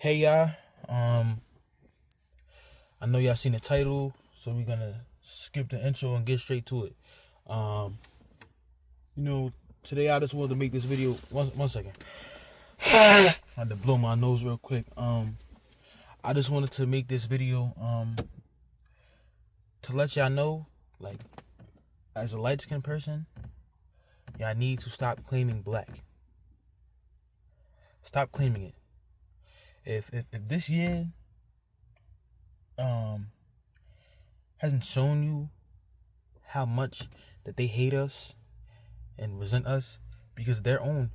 Hey y'all, I know y'all seen the title, so we're gonna skip the intro and get straight to it. Um, Today I just wanted to make this video. One second. I had to blow my nose real quick. I just wanted to make this video to let y'all know, like, as a light-skinned person, y'all need to stop claiming black. Stop claiming it. If this year hasn't shown you how much that they hate us and resent us because of their own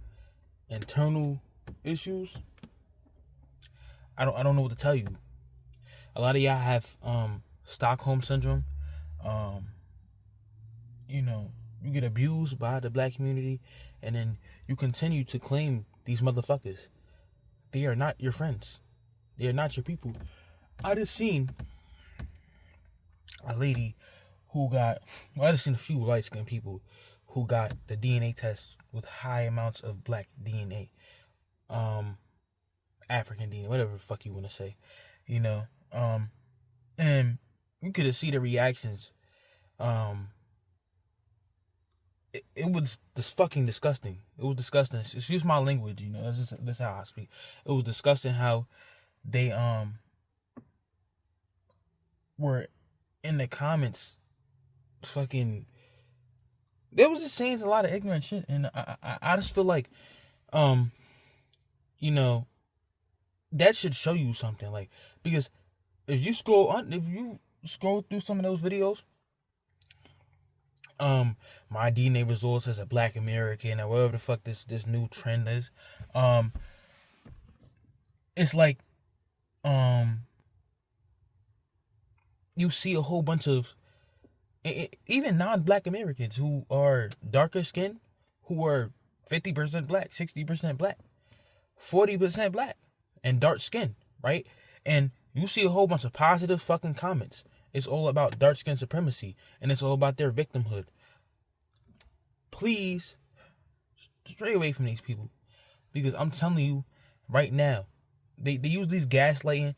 internal issues, I don't know what to tell you. A lot of y'all have Stockholm syndrome. You get abused by the black community, and then you continue to claim these motherfuckers. They are not your friends. They are not your people. I just seen a lady I just seen a few light-skinned people who got the DNA test with high amounts of black DNA. African DNA, whatever the fuck you want to say. And you could see the reactions. It was just fucking disgusting. It was disgusting. Excuse my language, that's how I speak. It was disgusting how they were in the comments fucking, they was just saying a lot of ignorant shit, and I just feel like that should show you something, like, because if you scroll through some of those videos, my DNA results as a black American, or whatever the fuck this new trend is, it's like you see a whole bunch of even non-black Americans who are darker skinned, who are 50% black, 60% black, 40% black, and dark skin, right? And you see a whole bunch of positive fucking comments. It's all about dark skin supremacy, and it's all about their victimhood. Please stray away from these people, because I'm telling you right now, they use these gaslighting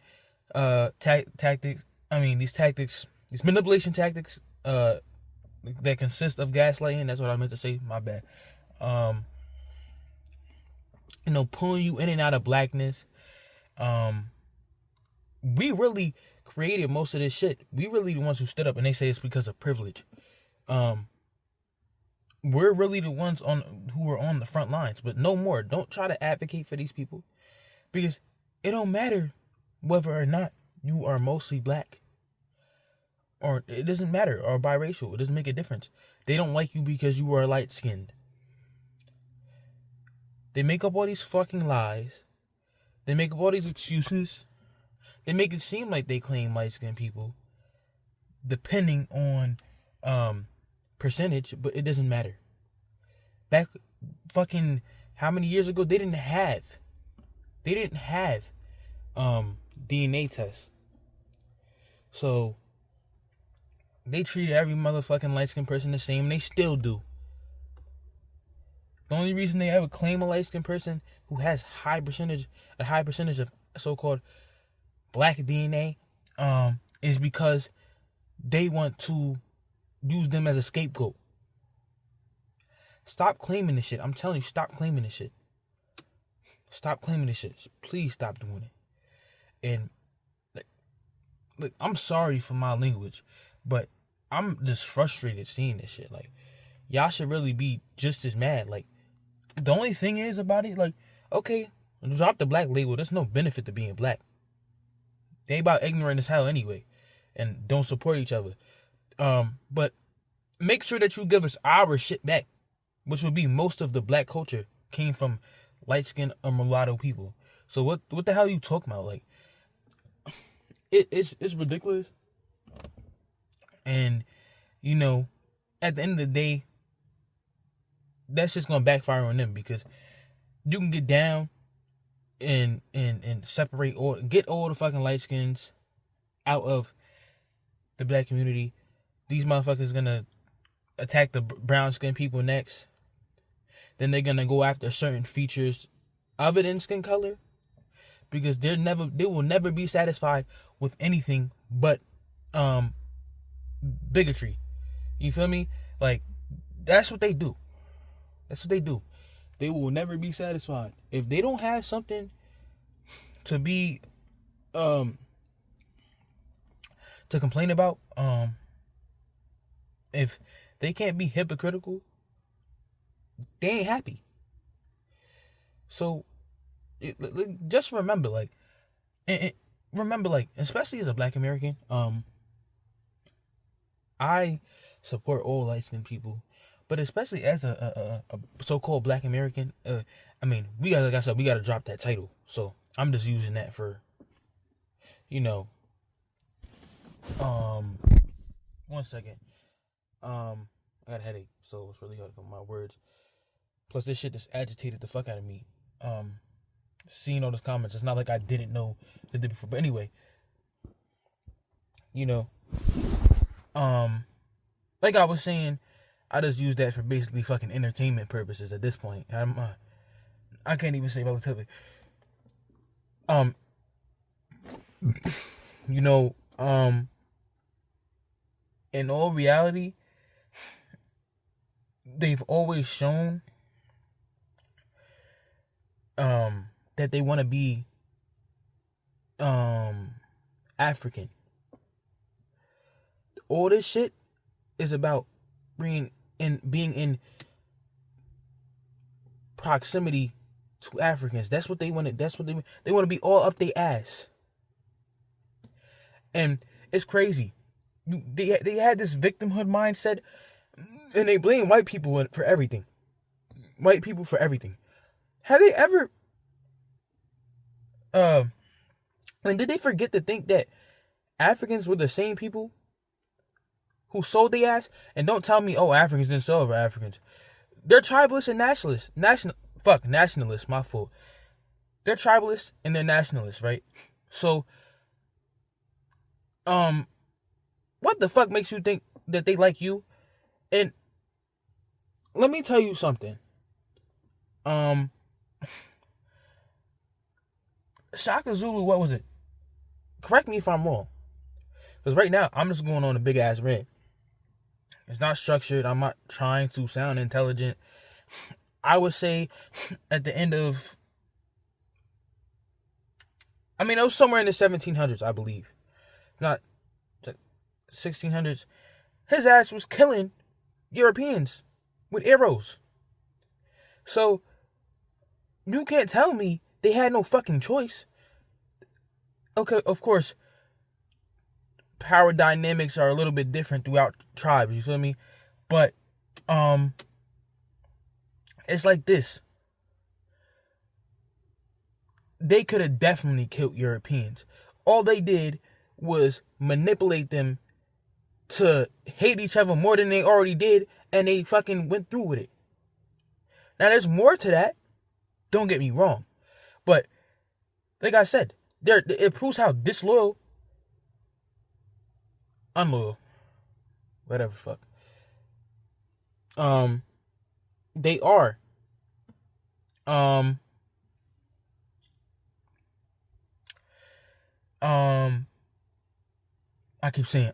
tactics. These manipulation tactics that consist of gaslighting. That's what I meant to say. My bad. Pulling you in and out of blackness. We really created most of this shit. We really the ones who stood up, and they say it's because of privilege. We're really the ones who are on the front lines, but no more. Don't try to advocate for these people, because it don't matter whether or not you are mostly black, or it doesn't matter, or biracial. It doesn't make a difference. They don't like you because you are light-skinned. They make up all these fucking lies. They make up all these excuses. They make it seem like they claim light-skinned people, depending on percentage, but it doesn't matter. Back fucking how many years ago, they didn't have DNA tests. So they treated every motherfucking light-skinned person the same. They still do. The only reason they ever claim a light-skinned person who has a high percentage of so-called black DNA is because they want to use them as a scapegoat. Stop claiming this shit. I'm telling you, stop claiming this shit. Stop claiming this shit. Please stop doing it. And look, I'm sorry for my language, but I'm just frustrated seeing this shit. Like, y'all should really be just as mad. Like, the only thing is about it, like, okay, drop the black label. There's no benefit to being black. They about ignorant as hell anyway, and don't support each other. But make sure that you give us our shit back, which would be most of the black culture came from light-skinned or mulatto people. So what the hell are you talking about? Like, it's ridiculous. And at the end of the day, that's just gonna backfire on them, because you can get down and separate or get all the fucking light skins out of the black community. These motherfuckers gonna attack the brown skin people next. Then they're gonna go after certain features other than skin color. because they will never be satisfied with anything but bigotry. You feel me? Like, that's what they do. That's what they do. They will never be satisfied. If they don't have something to be to complain about, if they can't be hypocritical, they ain't happy. So just remember, like, especially as a Black American, I support all light-skinned people, but especially as a so-called Black American, I mean, we gotta drop that title. So I'm just using that for, one second. I got a headache, so it's really hard to come with my words. Plus, this shit just agitated the fuck out of me. Seeing all those comments, it's not like I didn't know the day before. But anyway, like I was saying, I just use that for basically fucking entertainment purposes at this point. I can't even say relatively. In all reality, they've always shown that they want to be African. All this shit is about being in proximity to Africans. That's what they want. They want to be all up their ass. And it's crazy. They had this victimhood mindset, and they blame white people for everything. White people for everything. Have they ever and did they forget to think that Africans were the same people who sold their ass? And don't tell me, oh, Africans didn't sell over Africans. They're tribalists and nationalists. Nationalists, my fault. They're tribalists and they're nationalists, right? So, what the fuck makes you think that they like you? And let me tell you something. Shaka Zulu, what was it? Correct me if I'm wrong. Because right now, I'm just going on a big ass rant. It's not structured. I'm not trying to sound intelligent. I would say at the end of, it was somewhere in the 1700s, I believe. Not 1600s. His ass was killing Europeans with arrows. So, you can't tell me they had no fucking choice. Okay, of course, power dynamics are a little bit different throughout tribes, you feel me? But, it's like this. They could have definitely killed Europeans. All they did was manipulate them to hate each other more than they already did, and they fucking went through with it. Now, there's more to that. Don't get me wrong. But, like I said, it proves how disloyal, unloyal, whatever fuck, they are. I keep saying,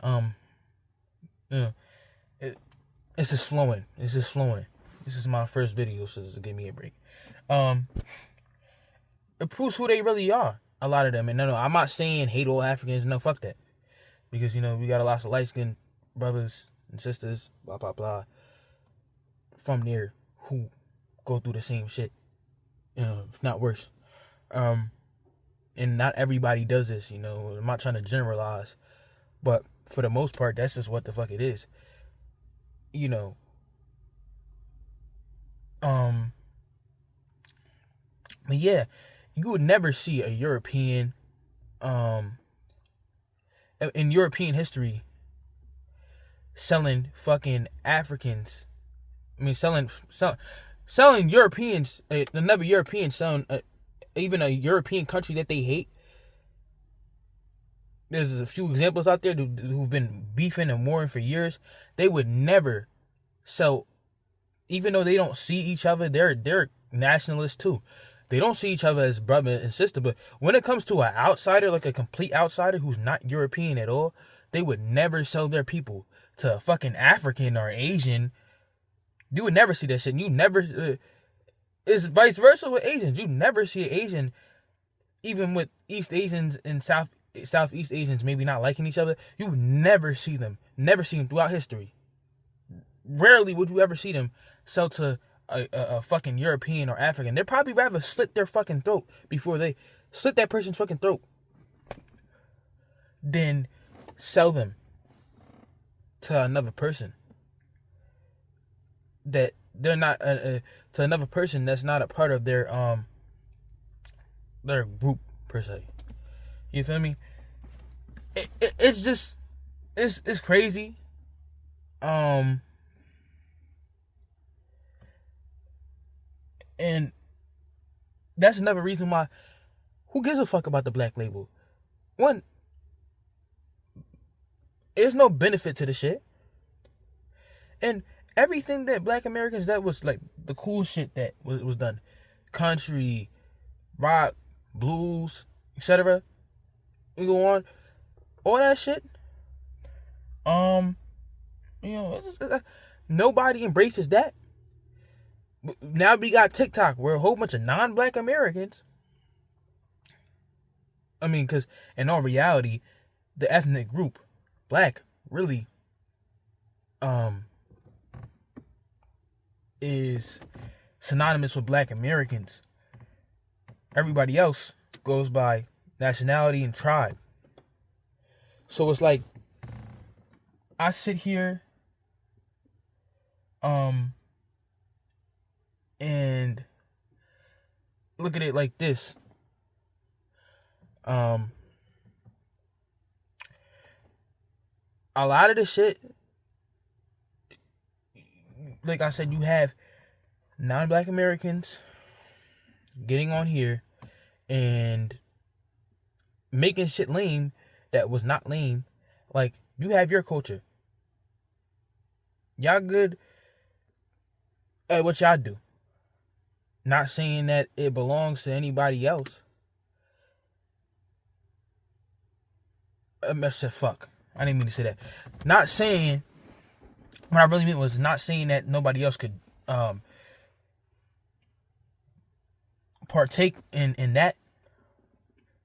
it's just flowing. It's just flowing. This is my first video, so just give me a break. It proves who they really are. A lot of them. And no, I'm not saying hate all Africans. No, fuck that. Because, we got a lot of light-skinned brothers and sisters, blah, blah, blah, from there who go through the same shit, if not worse. And not everybody does this, I'm not trying to generalize. But for the most part, that's just what the fuck it is. But yeah, you would never see a European, in European history, selling fucking Africans. Selling Europeans, another European selling, even a European country that they hate. There's a few examples out there who've been beefing and warring for years. They would never sell, even though they don't see each other. They're nationalists too. They don't see each other as brother and sister. But when it comes to an outsider, like a complete outsider who's not European at all, they would never sell their people to a fucking African or Asian. You would never see that shit. You never... it's vice versa with Asians. You never see an Asian, even with East Asians and Southeast Asians maybe not liking each other. You never see them. Never see them throughout history. Rarely would you ever see them sell to a fucking European or African. They'd probably rather slit their fucking throat before they slit that person's fucking throat than sell them to another person that they're not to another person that's not a part of their group per se. You feel me? It's just it's crazy. And that's another reason why, who gives a fuck about the black label? One, there's no benefit to the shit. And everything that black Americans, that was like the cool shit that was done. Country, rock, blues, etc. We go on. All that shit. Nobody embraces that. Now we got TikTok, where a whole bunch of non-black Americans, because in all reality, the ethnic group, black, really, is synonymous with black Americans. Everybody else goes by nationality and tribe. So it's like, I sit here, and look at it like this. A lot of the shit, like I said, you have non-black Americans getting on here and making shit lame that was not lame. Like, you have your culture. Y'all good at what y'all do. Not saying that it belongs to anybody else. I said fuck. I didn't mean to say that. Not saying, what I really meant was not saying that nobody else could partake in that.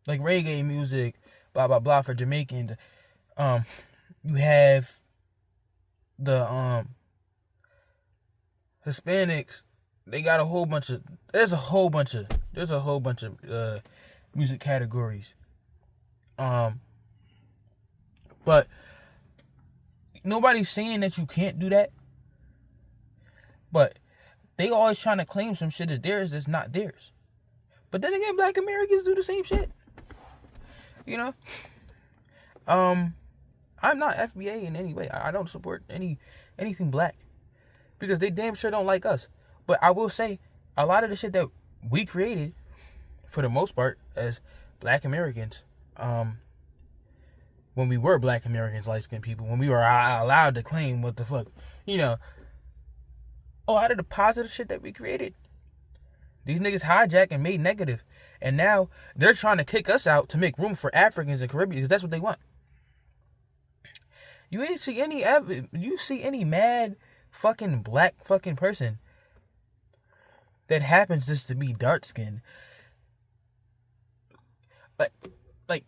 Like reggae music, blah blah blah, for Jamaicans. You have the Hispanics. They got a whole bunch of, there's a whole bunch of music categories. But nobody's saying that you can't do that. But they always trying to claim some shit as theirs that's not theirs. But then again, black Americans do the same shit. You know? I'm not FBA in any way. I don't support anything black, because they damn sure don't like us. But I will say, a lot of the shit that we created, for the most part, as black Americans, when we were black Americans, light-skinned people, when we were allowed to claim what the fuck, a lot of the positive shit that we created, these niggas hijacked and made negative. And now they're trying to kick us out to make room for Africans and Caribbeans, because that's what they want. You ain't see any mad fucking black fucking person that happens just to be dark skinned. Like,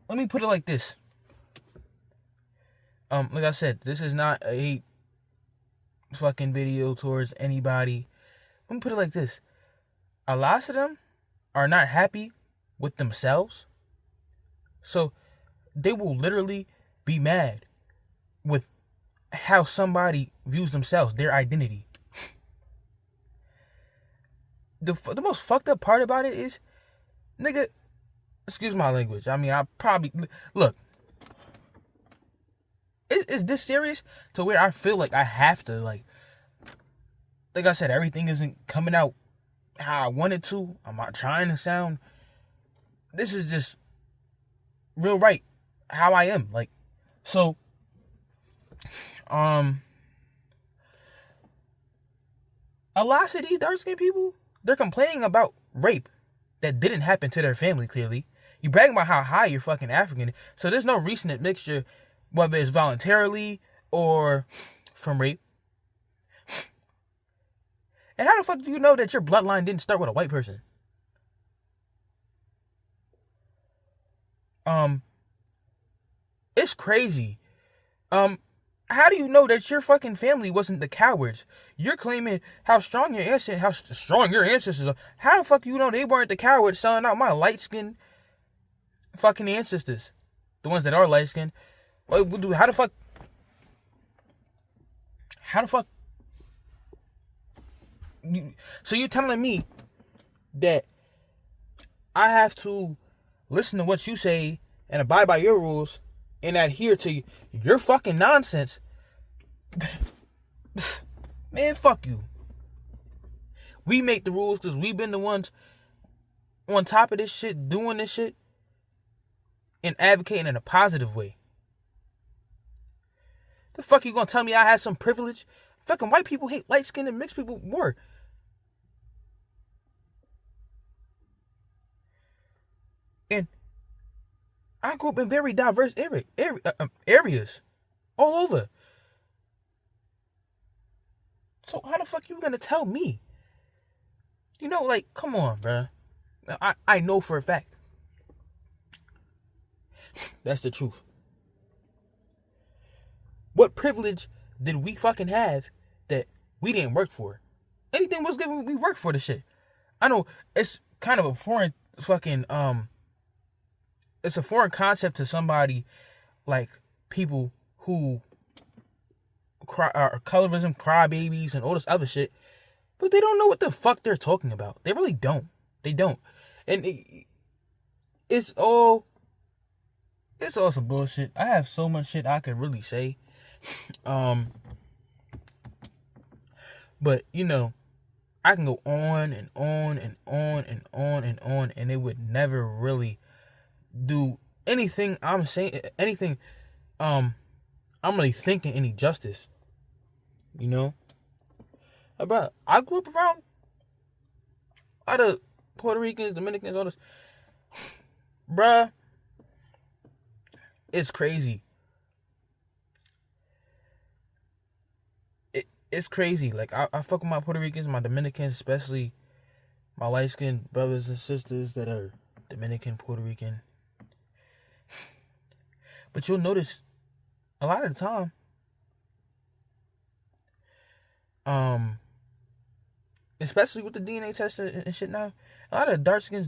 let me put it like this. Like I said, this is not a hate fucking video towards anybody. Let me put it like this. A lot of them are not happy with themselves. So they will literally be mad with how somebody views themselves, their identity. The most fucked up part about it is, nigga, excuse my language. I probably, look, is this serious to where I feel like I have to, like I said, everything isn't coming out how I want it to. I'm not trying to sound, this is just real right how I am. Like, so, a lot of these dark skinned people, they're complaining about rape that didn't happen to their family, clearly. You bragging about how high you're fucking African. So there's no recent admixture, whether it's voluntarily or from rape. And how the fuck do you know that your bloodline didn't start with a white person? It's crazy. How do you know that your fucking family wasn't the cowards? You're claiming how strong your ancestors are. How the fuck you know they weren't the cowards selling out my light-skinned fucking ancestors? The ones that are light-skinned. How the fuck? So you're telling me that I have to listen to what you say and abide by your rules and adhere to your fucking nonsense? Man, fuck you. We make the rules because we've been the ones on top of this shit, doing this shit, and advocating in a positive way. The fuck you gonna tell me I had some privilege? Fucking white people hate light-skinned and mixed people more. And I grew up in very diverse areas all over. So how the fuck you gonna tell me? You know, like, come on, bruh. I know for a fact. That's the truth. What privilege did we fucking have that we didn't work for? Anything was given, we worked for the shit. I know it's kind of a foreign fucking it's a foreign concept to somebody like people who are colorism, crybabies, and all this other shit, but they don't know what the fuck they're talking about. They really don't. They don't. And it's all some bullshit. I have so much shit I could really say. But you know, I can go on and on and on and on and on, and it would never really do anything I'm saying, anything I'm really thinking any justice. You know? But I grew up around a lot of Puerto Ricans, Dominicans, all this. Bruh, it's crazy. It's crazy. Like, I fuck with my Puerto Ricans, my Dominicans, especially my light-skinned brothers and sisters that are Dominican, Puerto Rican. But you'll notice a lot of the time, especially with the DNA test and shit now, a lot of dark skins,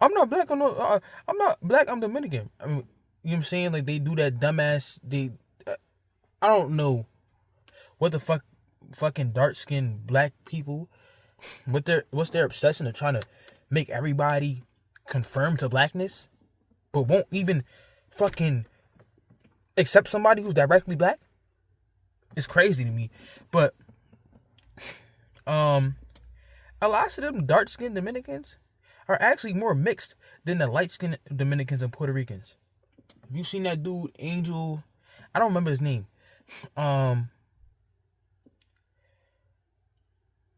I'm not black, I'm not black, I'm Dominican. I mean, you know what I'm saying? Like, they do that dumbass, I don't know what the fucking dark skinned black people, what's their obsession of trying to make everybody conform to blackness, but won't even fucking accept somebody who's directly black? It's crazy to me. But a lot of them dark skinned Dominicans are actually more mixed than the light skinned Dominicans and Puerto Ricans. Have you seen that dude, Angel? I don't remember his name.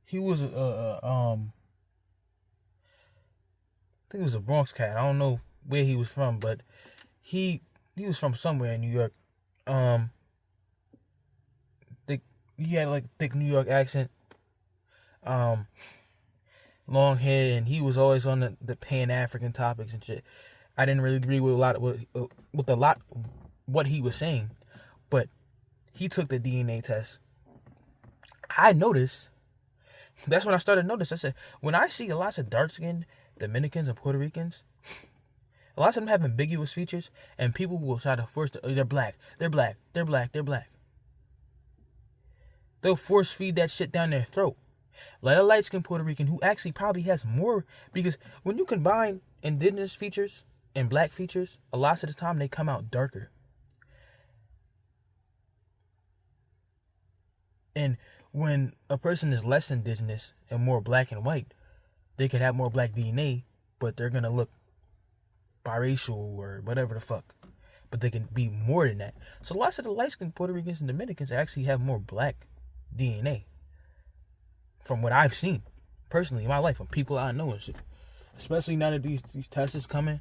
He was I think he was a Bronx cat. I don't know where he was from, but he was from somewhere in New York. He had like a thick New York accent, long hair, and he was always on the Pan-African topics and shit. I didn't really agree with a lot what he was saying, but he took the DNA test. I noticed. That's when I started to notice. I said, when I see lots of dark-skinned Dominicans and Puerto Ricans, a lot of them have ambiguous features, and people will try to force they're black, they're black, they're black, they're black. They'll force feed that shit down their throat. Like a light-skinned Puerto Rican who actually probably has more, because when you combine indigenous features and black features, a lot of the time they come out darker. And when a person is less indigenous and more black and white, they could have more black DNA, but they're going to look biracial or whatever the fuck. But they can be more than that. So lots of the light-skinned Puerto Ricans and Dominicans actually have more black DNA, from what I've seen personally in my life from people I know and shit. Especially now that these tests is coming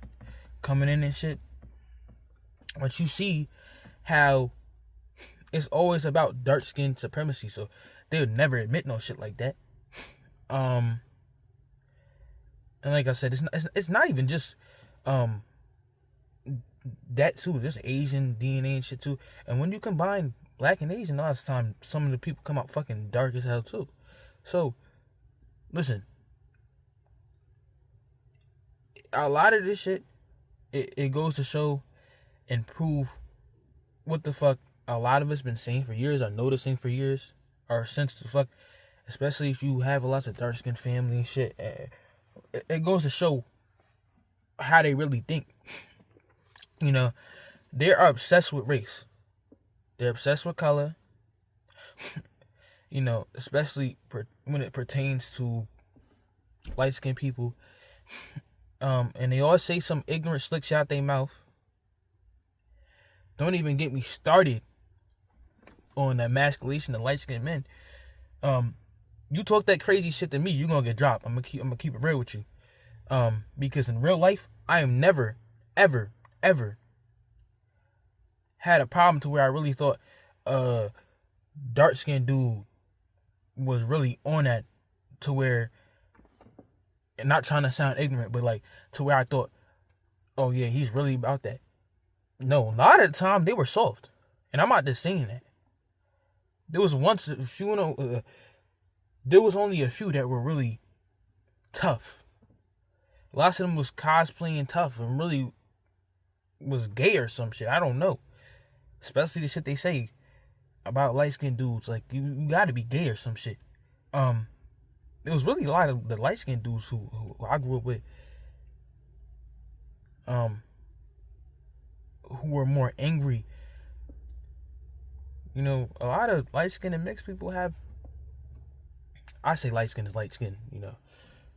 in and shit. But you see how it's always about dark skin supremacy, so they would never admit no shit like that. And like I said, it's not even just that too. There's Asian DNA and shit too. And when you combine black and Asian, a lot of the time some of the people come out fucking dark as hell too. So listen, a lot of this shit, it goes to show and prove what the fuck a lot of us been saying for years, or noticing for years, or since the fuck, especially if you have lots of dark skinned family and shit. It goes to show how they really think. You know, they are obsessed with race. They're obsessed with color. You know, especially when it pertains to light skinned people. And they always say some ignorant slick shit out their mouth. Don't even get me started on the emasculation of light skinned men. You talk that crazy shit to me, you're gonna get dropped. I'm gonna keep it real with you. Because in real life, I am never, ever, ever had a problem to where I really thought dark skinned dude was really on that, to where, and not trying to sound ignorant, but like to where I thought, oh yeah, he's really about that. No, a lot of the time they were soft, and I'm not just saying that. There was once a few, there was only a few that were really tough. Lots of them was cosplaying tough and really was gay or some shit. I don't know. Especially the shit they say about light skinned dudes, like you gotta be gay or some shit. It was really a lot of the light skinned dudes who I grew up with, who were more angry. You know, a lot of light skinned and mixed people have, I say light skin is light skin, you know.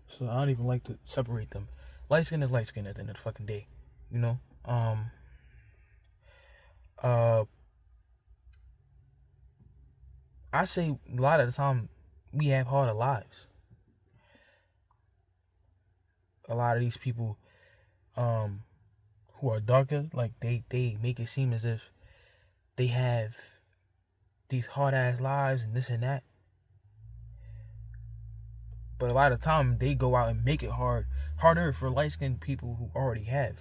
So I don't even like to separate them. Light skin is light skin at the end of the fucking day, you know. I say a lot of the time we have harder lives. A lot of these people who are darker, like they make it seem as if they have these hard ass lives and this and that. But a lot of time they go out and make it harder for light skinned people who already have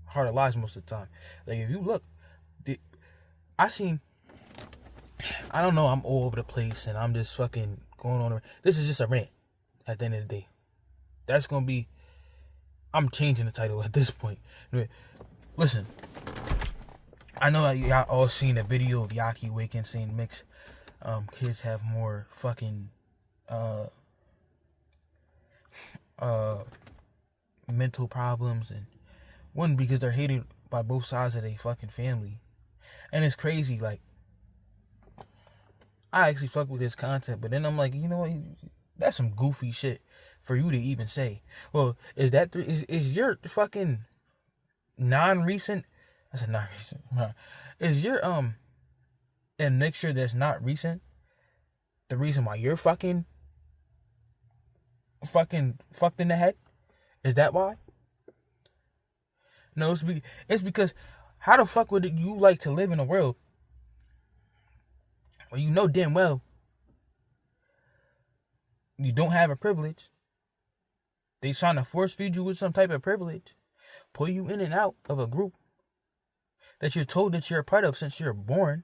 harder lives most of the time. Like if you look, I don't know, I'm all over the place and I'm just fucking going on. This is just a rant at the end of the day. That's gonna be, I'm changing the title at this point. Listen, I know y'all all seen a video of Yaki Waking saying mixed kids have more fucking mental problems, and one, because they're hated by both sides of their fucking family. And it's crazy, like, I actually fuck with this content, but then I'm like, you know what, that's some goofy shit for you to even say. Well, is your fucking non-recent, I said non-recent, is your a mixture that's not recent the reason why you're fucking fucked in the head? Is that why? No, it's because how the fuck would you like to live in a world where you know damn well you don't have a privilege? They trying to force feed you with some type of privilege, pull you in and out of a group that you're told that you're a part of since you're born,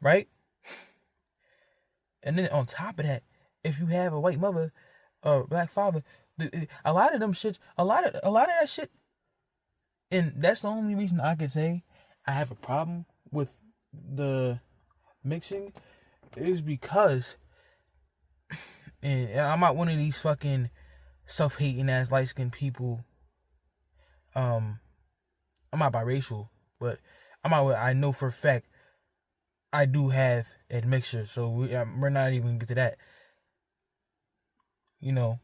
right? And then on top of that, if you have a white mother or black father, a lot of them shits, a lot of that shit, and that's the only reason I could say I have a problem with the mixing, is because, and I'm not one of these fucking self-hating ass light-skinned people. I'm not biracial, but I know for a fact I do have admixture, so we're not even gonna get to that. You know,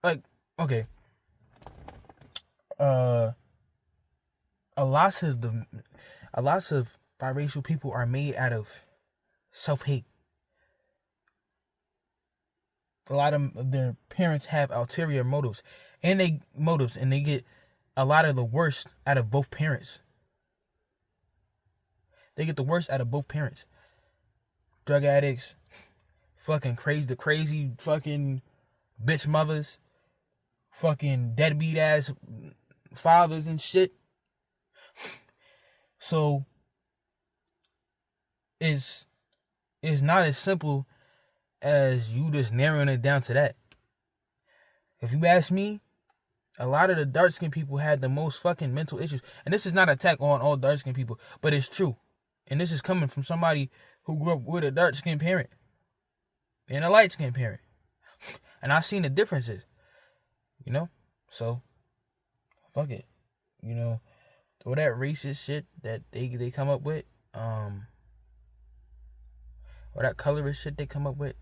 like, okay, a lot of biracial people are made out of self-hate. A lot of their parents have ulterior motives, and they get a lot of the worst out of both parents. They get the worst out of both parents. Drug addicts, fucking crazy fucking bitch mothers, fucking deadbeat ass fathers and shit. So it's not as simple as you just narrowing it down to that. If you ask me, a lot of the dark-skinned people had the most fucking mental issues. And this is not an attack on all dark-skinned people, but it's true. And this is coming from somebody who grew up with a dark-skinned parent and a light-skinned parent. And I've seen the differences, you know? So, fuck it. You know, all that racist shit that they come up with, or that colorist shit they come up with,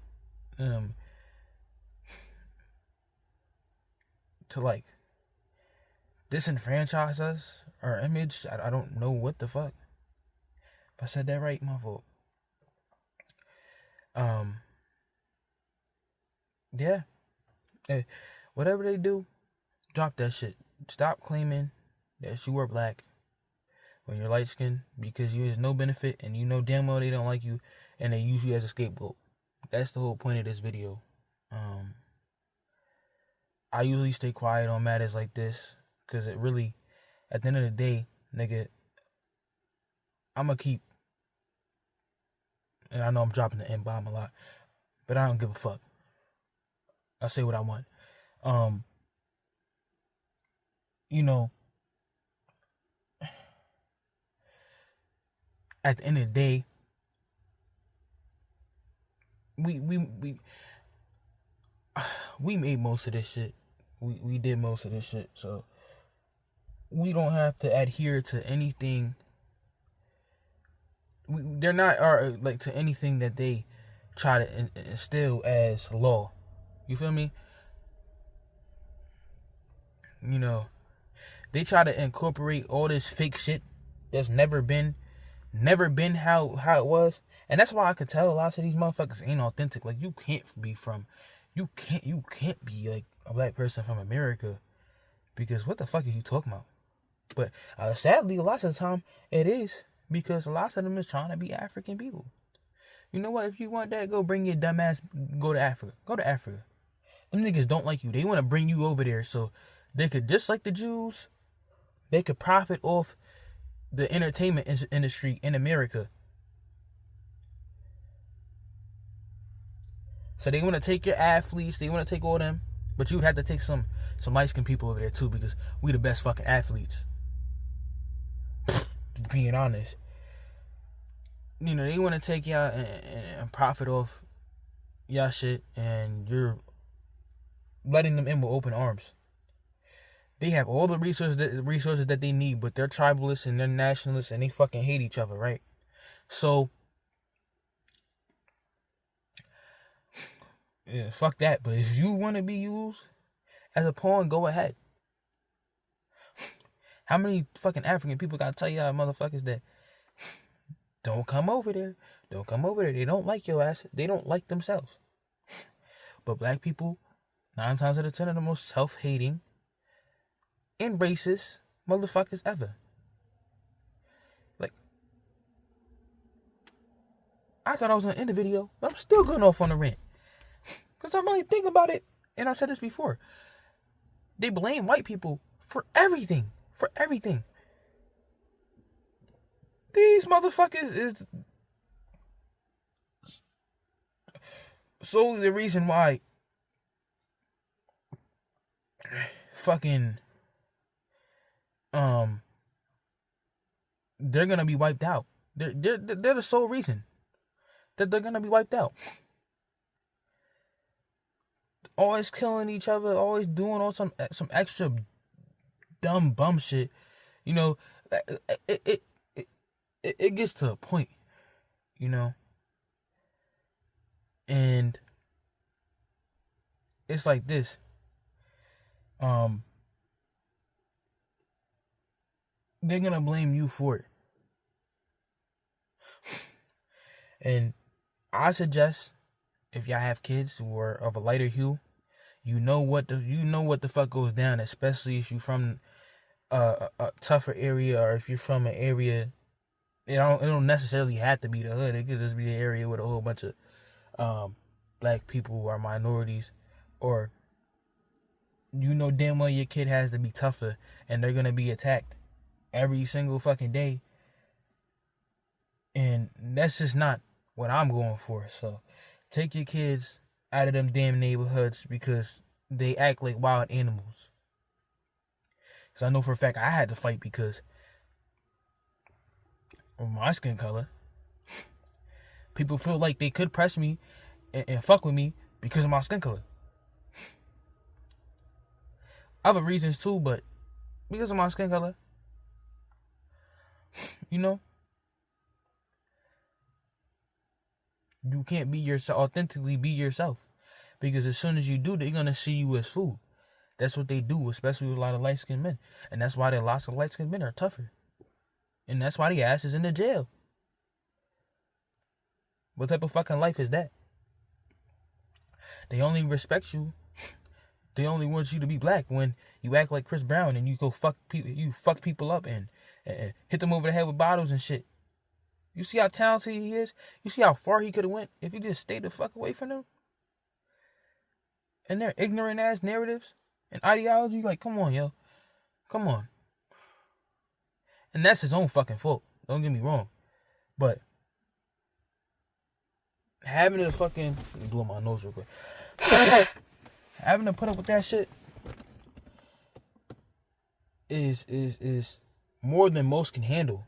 to like disenfranchise us, our image. I don't know what the fuck. If I said that right, my fault. Yeah. Hey, whatever they do, drop that shit. Stop claiming that you are black when you're light skinned, because you is no benefit and you know damn well they don't like you and they use you as a scapegoat. That's the whole point of this video. I usually stay quiet on matters like this because it really, at the end of the day, nigga, I'ma keep, and I know I'm dropping the N-bomb a lot, but I don't give a fuck. I say what I want. You know, at the end of the day, we made most of this shit. We did most of this shit, so we don't have to adhere to anything. They're not like to anything that they try to instill as law. You feel me? You know, they try to incorporate all this fake shit that's never been how it was, and that's why I could tell a lot of these motherfuckers ain't authentic. Like, you can't be like a black person from America, because what the fuck are you talking about? But sadly, a lot of the time it is, because a lot of them is trying to be African people. You know what? If you want that, go bring your dumb ass. Go to Africa. Go to Africa. Them niggas don't like you. They want to bring you over there so they could, just like the Jews, they could profit off the entertainment industry in America. So they want to take your athletes, they want to take all them, but you would have to take some light-skinned people over there too, because we the best fucking athletes. Being honest. You know, they want to take y'all and profit off y'all shit, and you're letting them in with open arms. They have all the resources that they need, but they're tribalists and they're nationalists and they fucking hate each other, right? So, yeah, fuck that. But if you want to be used as a pawn, go ahead. How many fucking African people gotta tell y'all motherfuckers that don't come over there? Don't come over there. They don't like your ass. They don't like themselves. But black people, 9 times out of 10, are the most self-hating and racist motherfuckers ever. Like, I thought I was gonna end the video, but I'm still going off on a rant. Because I'm really thinking about it, and I said this before. They blame white people for everything. For everything. These motherfuckers is solely the reason why fucking they're gonna be wiped out. They're the sole reason that they're gonna be wiped out. Always killing each other, always doing all some extra dumb bum shit. You know, it gets to a point, you know, and it's like this. They're gonna blame you for it. And I suggest if y'all have kids who are of a lighter hue, you know what the fuck goes down, especially if you're from a tougher area, or if you're from an area. It don't necessarily have to be the hood. It could just be an area with a whole bunch of black people or minorities, or you know damn well your kid has to be tougher and they're gonna be attacked every single fucking day, and that's just not what I'm going for. So take your kids out of them damn neighborhoods because they act like wild animals. Because I know for a fact I had to fight because of my skin color. People feel like they could press me and fuck with me because of my skin color. Other reasons too, but because of my skin color. You know? You can't be yourself, authentically be yourself. Because as soon as you do, they're going to see you as food. That's what they do, especially with a lot of light-skinned men. And that's why lots of light-skinned men are tougher. And that's why the ass is in the jail. What type of fucking life is that? They only respect you. They only want you to be black when you act like Chris Brown and you go fuck people. You fuck people up and hit them over the head with bottles and shit. You see how talented he is? You see how far he could have went if he just stayed the fuck away from them? And their ignorant ass narratives and ideology, like, come on, yo. Come on. And that's his own fucking fault. Don't get me wrong. But having to fucking, let me blow my nose real quick. Having to put up with that shit is more than most can handle.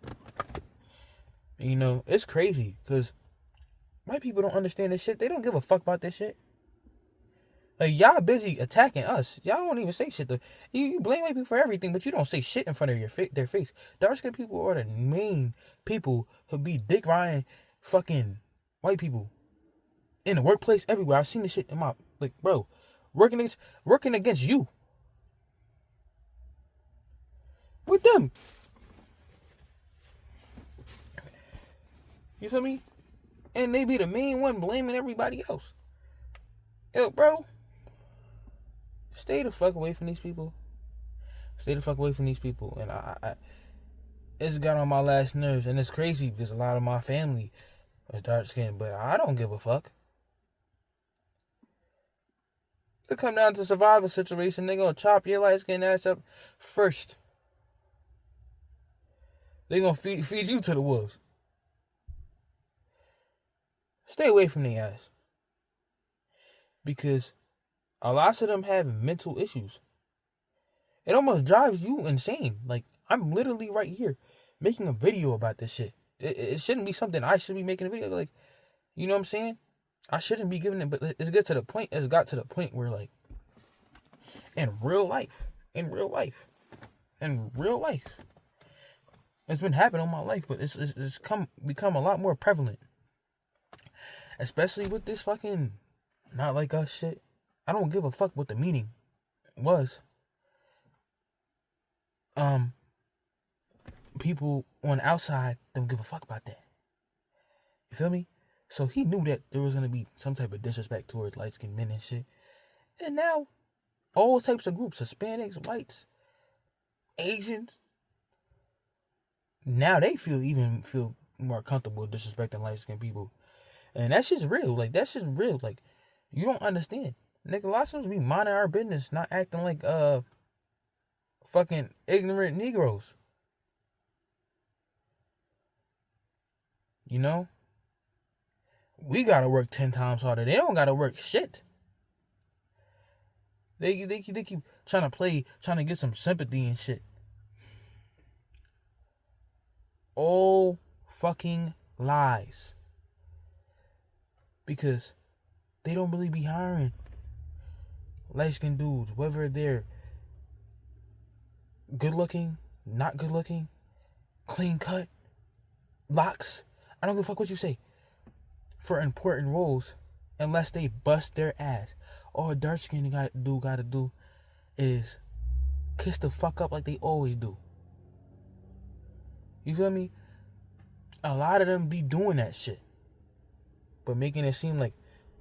You know, it's crazy because white people don't understand this shit. They don't give a fuck about this shit. Like, y'all busy attacking us. Y'all don't even say shit. You blame white people for everything, but you don't say shit in front of their face. Dark-skinned people are the main people who be dick riding fucking white people in the workplace, everywhere. I've seen this shit in my, like, bro, working against you with them. You feel me? And they be the main one blaming everybody else. Yo, bro, stay the fuck away from these people. Stay the fuck away from these people. And I it's got on my last nerves. And it's crazy because a lot of my family is dark skinned, but I don't give a fuck. It come down to survival situation, they gonna chop your light skinned ass up first. They gonna feed you to the wolves. Stay away from their ass. Because a lot of them have mental issues. It almost drives you insane. Like, I'm literally right here making a video about this shit. It shouldn't be something I should be making a video. Like, you know what I'm saying? I shouldn't be giving it, but it's got to the point where, like, in real life, it's been happening in my life, but it's become a lot more prevalent. Especially with this fucking not like us shit. I don't give a fuck what the meaning was. People on the outside don't give a fuck about that. You feel me? So he knew that there was gonna be some type of disrespect towards light-skinned men and shit. And now, all types of groups, Hispanics, whites, Asians, now they feel more comfortable disrespecting light-skinned people. And that shit's real. Like, that shit's real. Like, you don't understand. Nigga, a lot of times we minding our business, not acting like fucking ignorant Negroes. You know? We gotta work 10 times harder. They don't gotta work shit. They keep trying to get some sympathy and shit. All fucking lies. Because they don't really be hiring light-skinned dudes, whether they're good looking, not good looking, clean cut, locks. I don't give a fuck what you say. For important roles, unless they bust their ass. All a dark-skinned dude gotta do is kiss the fuck up like they always do. You feel me? A lot of them be doing that shit. but making it seem like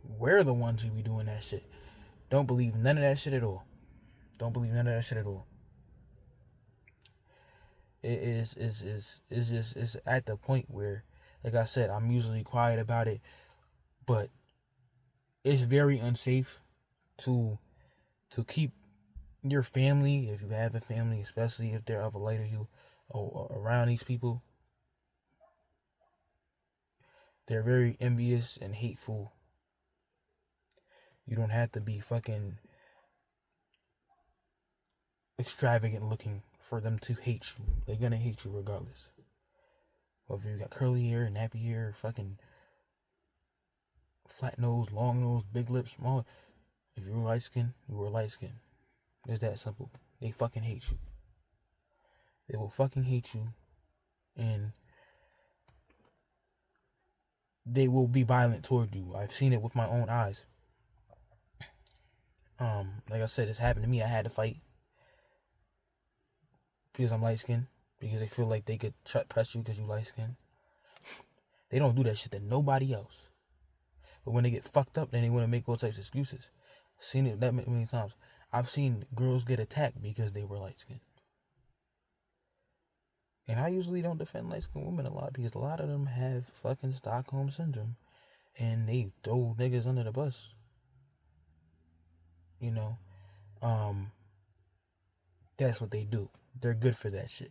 we're the ones who be doing that shit. Don't believe none of that shit at all. Don't believe none of that shit at all. It is at the point where, like I said, I'm usually quiet about it, but it's very unsafe to keep your family, if you have a family, especially if they're of a lighter hue, around these people. They're very envious and hateful. You don't have to be fucking extravagant looking for them to hate you. They're gonna hate you regardless. Whether you got curly hair, nappy hair, fucking flat nose, long nose, big lips, small. If you're light skin, you were light skin. It's that simple. They fucking hate you. They will fucking hate you, and they will be violent toward you. I've seen it with my own eyes. Like I said, it's happened to me. I had to fight because I'm light skinned, because they feel like they could press you because you light skinned. They don't do that shit to nobody else. But when they get fucked up, then they want to make all types of excuses. I've seen it that many times. I've seen girls get attacked because they were light skinned. And I usually don't defend light skinned women a lot because a lot of them have fucking Stockholm syndrome and they throw niggas under the bus. You know, that's what they do. They're good for that shit,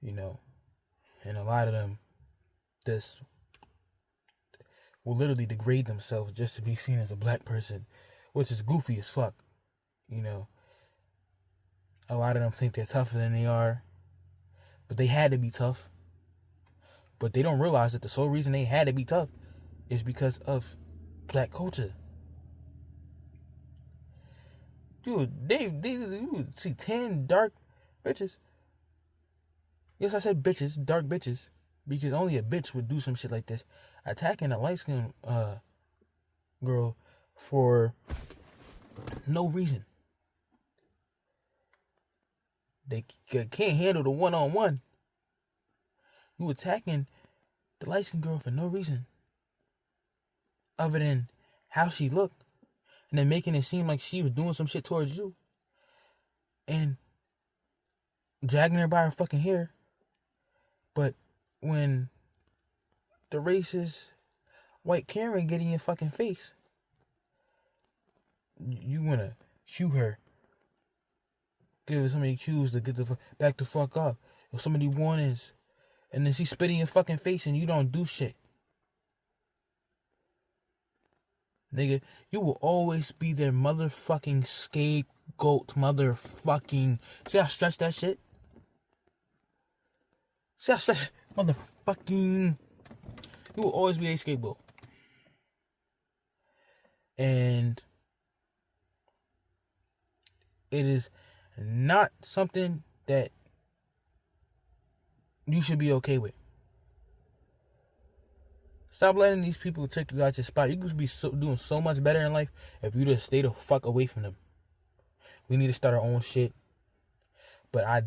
you know. And a lot of them just will literally degrade themselves just to be seen as a black person, which is goofy as fuck, you know. A lot of them think they're tougher than they are, but they had to be tough. But they don't realize that the sole reason they had to be tough is because of black culture. Dude, you would see 10 dark bitches. Yes, I said bitches, dark bitches, because only a bitch would do some shit like this, attacking a light-skinned girl for no reason. They can't handle the one-on-one. You attacking the light-skinned girl for no reason, other than how she looked. And then making it seem like she was doing some shit towards you. And dragging her by her fucking hair. But when the racist white Karen get in your fucking face, you want to cue her. Give her so many cues to get back the fuck up. Or so many warnings. And then she spit in your fucking face and you don't do shit. Nigga, you will always be their motherfucking scapegoat, motherfucking. See how I stretch that shit? See how I stretch motherfucking. You will always be a scapegoat. And it is not something that you should be okay with. Stop letting these people check you out your spot. You could be doing so much better in life if you just stay the fuck away from them. We need to start our own shit. But I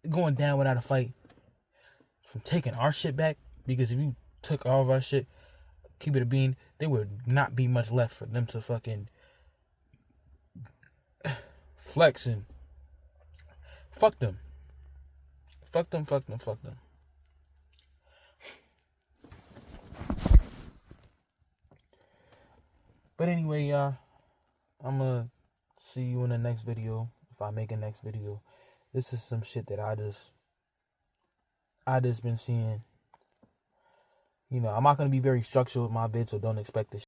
going down without a fight from taking our shit back, because if you took all of our shit, keep it a bean, there would not be much left for them to fucking flex and fuck them. Fuck them. But anyway, y'all, I'm gonna see you in the next video, if I make a next video. This is some shit that I just been seeing. You know, I'm not gonna be very structured with my vids, so don't expect this